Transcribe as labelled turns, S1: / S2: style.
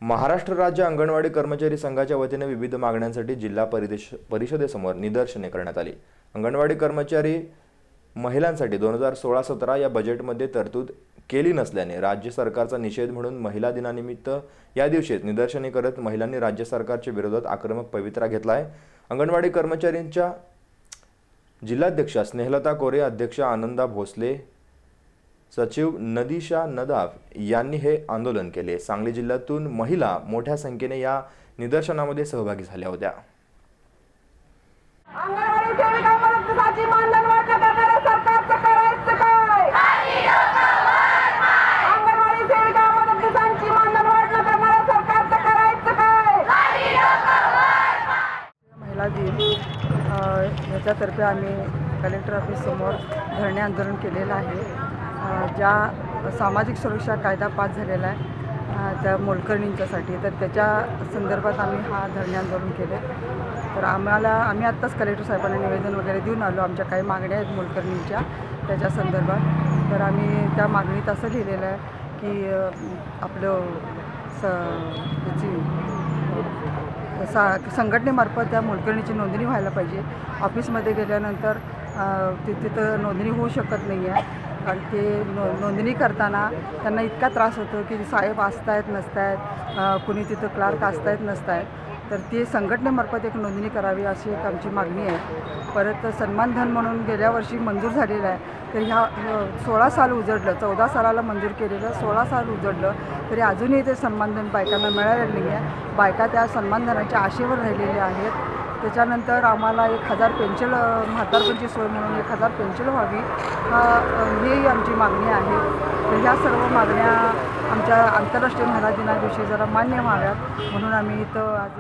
S1: महाराष्ट्र राज्य अंगणवाडी कर्मचारी संघाच्या वतीने विविध मागण्यांसाठी जिल्हा परिषदेसमोर निदर्शने करण्यात आली। अंगणवाडी कर्मचारी महिलांसाठी 2016-17 या बजेटमध्ये तरतूद केली नसल्याने राज्य सरकारचा निषेध म्हणून महिला दिनानिमित्त या दिवशी निदर्शने करत महिलांनी राज्य सरकारच्या विरोधात आक्रमक पवित्रा घेतला आहे। अंगणवाडी कर्मचाऱ्यांच्या जिल्हाध्यक्षा स्नेहलता कोरे, अध्यक्ष आनंदा भोसले, सचिव नदीशा नदाफ यांनी हे आंदोलन केले। सांगली जिल्ह्यातून महिला मोठ्या संख्येने या निदर्शनामध्ये सहभागी झाल्या होत्या।
S2: अंगणवाडी सेविका मदतीसाठी मानधन वाटप करणाऱ्या सरकारचं करायचं काय? अंगणवाडी सेविका मदतीसाठी मानधन वाटप करणाऱ्या सरकारचं करायचं काय?
S3: महिला दिन याच्यातर्फे आम्ही कलेक्टर ऑफिस समोर धरणे आंदोलन केलेलं आहे। ज्या सामाजिक सुरक्षा कायदा पास झालेला आहे त्या मोलकरणींच्यासाठी, तर त्याच्या संदर्भात आम्ही हा धरणे आंदोलन केले। तर आम्ही आत्ताच कलेक्टर साहेबांना निवेदन वगैरे देऊन आलो। आमच्या काही मागण्या आहेत मोलकरणींच्या त्याच्या संदर्भात। तर आम्ही त्या मागणीत असं लिहिलेलं आहे की आपलं संघटनेमार्फत त्या मोलकरणीची नोंदणी व्हायला पाहिजे। ऑफिसमध्ये गेल्यानंतर तिथं नोंदणी होऊ शकत नाही आहे, कारण ते नोंदणी करताना त्यांना इतका त्रास होतो की साहेब असतायत नसतायत, कुणी तिथं क्लार्क असतायत नसतायत। तर ते संघटनेमार्फत एक नोंदणी करावी अशी एक आमची मागणी आहे। परत सन्मानधन म्हणून गेल्या वर्षी मंजूर झालेलं आहे, तर ह्या 16 साल उजडलं, 14 सालाला मंजूर केलेलं 16 साल उजडलं तरी अजूनही ते सन्मानधन बायकांना मिळालेलं नाही आहे। बायका त्या सन्मानधनाच्या आशेवर राहिलेल्या आहेत। त्याच्यानंतर आम्हाला 1000 पेन्शन, म्हातारपणची सोय म्हणून 1000 पेन्शन व्हावी ही आमची मागणी आहे। तर ह्या सर्व मागण्या आमच्या आंतरराष्ट्रीय महिला दिनादिवशी जरा मान्य व्हाव्यात म्हणून आम्ही इथं आज